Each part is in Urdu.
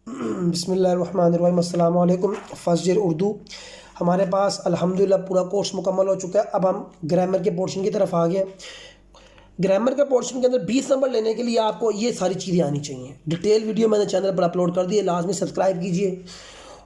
بسم اللہ الرحمن الرحیم، السلام علیکم۔ فرسٹ ایئر اردو ہمارے پاس الحمدللہ پورا کورس مکمل ہو چکا ہے۔ اب ہم گرامر کے پورشن کی طرف آ گئے ہیں۔ گرامر کے پورشن کے اندر 20 نمبر لینے کے لیے آپ کو یہ ساری چیزیں آنی چاہیے۔ ڈیٹیل ویڈیو میں نے چینل پر اپلوڈ کر دی ہے، لازمی سبسکرائب کیجئے،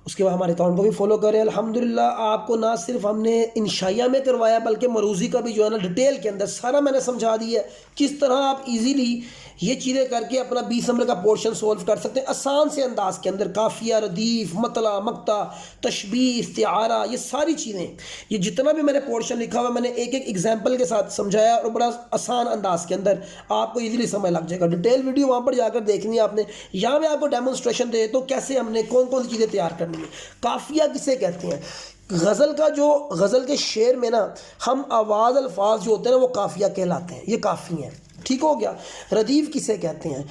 اس کے بعد ہمارے اکاؤنٹ کو بھی فالو کریں۔ الحمدللہ آپ کو نہ صرف ہم نے انشائیہ میں کروایا بلکہ مروزی کا بھی جو ہے نا ڈیٹیل کے اندر سارا میں نے سمجھا دیا ہے، کس طرح آپ ایزیلی یہ چیزیں کر کے اپنا 20 نمبر کا پورشن سولو کر سکتے ہیں آسان سے انداز کے اندر۔ قافیہ، ردیف، مطلع، مقطع، تشبیہ، استعارہ، یہ ساری چیزیں، یہ جتنا بھی میں نے پورشن لکھا ہوا میں نے ایک ایک ایگزامپل کے ساتھ سمجھایا اور بڑا آسان انداز کے اندر آپ کو ایزیلی سمجھ لگ جائے گا۔ ڈیٹیل ویڈیو وہاں پر جا کر دیکھنی ہے آپ نے۔ یہاں میں آپ کو ڈیمونسٹریشن دے تو کیسے ہم نے کون کون سی چیزیں تیار کرنی ہے۔ قافیہ کسے کہتے ہیں؟ غزل کا جو غزل کے شعر میں نا ہم آواز الفاظ جو ہوتے ہیں نا وہ قافیہ کہلاتے ہیں، یہ قافی ہیں، ٹھیک ہو گیا۔ ردیف کسے کہتے ہیں؟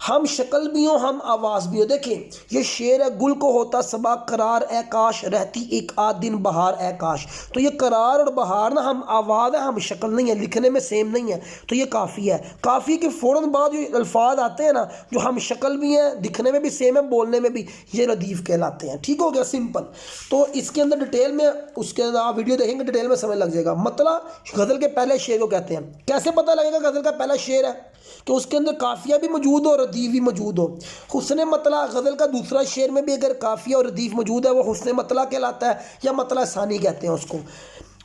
ہم شکل بھی ہوں ہم آواز بھی ہوں۔ دیکھیں یہ شعر ہے، گل کو ہوتا صبا قرار اے کاش، رہتی ایک آدھ دن بہار اے کاش۔ تو یہ قرار اور بہار نا ہم آواز ہے، ہم شکل نہیں ہے، لکھنے میں سیم نہیں ہے، تو یہ قافیہ ہے۔ قافیے کے فوراً بعد جو الفاظ آتے ہیں نا جو ہم شکل بھی ہیں، دکھنے میں بھی سیم ہے، بولنے میں بھی، یہ ردیف کہلاتے ہیں، ٹھیک ہو گیا، سمپل۔ تو اس کے اندر ڈیٹیل میں اس کے آپ ویڈیو دیکھیں گے ڈیٹیل میں سمجھ لگ جائے گا۔ مطلع غزل کے پہلے شعر کو کہتے ہیں۔ کیسے پتہ لگے گا غزل کا پہلا شعر ہے؟ کہ اس کے اندر قافیہ بھی موجود ہو اور ردیف بھی موجود ہو۔ حسن مطلع غزل کا دوسرا شعر میں بھی اگر قافیہ اور ردیف موجود ہے وہ حسن مطلع کہلاتا ہے یا مطلع ثانی کہتے ہیں اس کو۔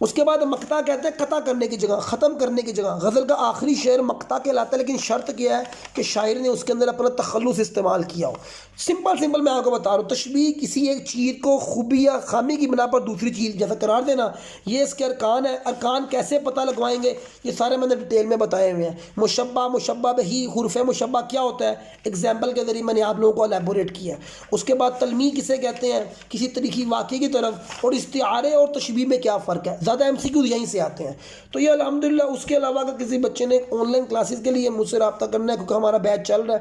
اس کے بعد مقطع کہتے ہیں قطع کرنے کی جگہ، ختم کرنے کی جگہ۔ غزل کا آخری شعر مقطع کہلاتا ہے، لیکن شرط کیا ہے کہ شاعر نے اس کے اندر اپنا تخلص استعمال کیا ہو۔ سمپل میں آپ کو بتا رہا ہوں، تشبیہ کسی ایک چیز کو خوبی یا خامی کی بنا پر دوسری چیز جیسا قرار دینا، یہ اس کے ارکان ہے۔ ارکان کیسے پتہ لگوائیں گے یہ سارے میں نے ڈیٹیل میں بتائے ہوئے ہیں۔ مشبہ، مشبہ بہ، حروف مشبہ کیا ہوتا ہے، ایگزامپل کے ذریعے میں نے آپ لوگوں کو الیبوریٹ کیا ہے۔ اس کے بعد تلمیح کسے کہتے ہیں؟ کسی تاریخی واقعے کی طرف۔ اور استعارے اور تشبیہ میں کیا فرق ہے؟ زیادہ MCQ یہیں سے آتے ہیں۔ تو یہ الحمدللہ اس کے علاوہ اگر کسی بچے نے آن لائن کلاسز کے لیے مجھ سے رابطہ کرنا ہے، کیونکہ ہمارا بیچ چل رہا ہے،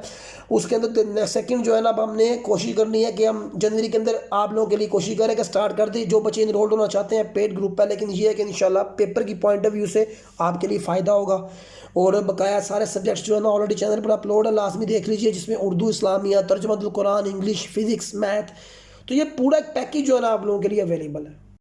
اس کے اندر سیکنڈ جو ہے نا اب ہم نے کوشش کرنی ہے کہ ہم جنوری کے اندر آپ لوگوں کے لیے کوشش کریں کہ سٹارٹ کر دیں۔ جو بچے انرولڈ ہونا چاہتے ہیں پیڈ گروپ پہ، لیکن یہ ہے کہ انشاءاللہ پیپر کی پوائنٹ آف ویو سے آپ کے لیے فائدہ ہوگا۔ اور بقایا سارے سبجیکٹس جو ہے نا آلریڈی چینل پر اپلوڈ ہے، لازمی دیکھ لیجئے، جس میں اردو، اسلامیہ، ترجمہ القرآن، انگلش، فزکس، میتھ، تو یہ پورا ایک پیکیج جو ہے نا آپ لوگوں کے لیے اویلیبل ہے۔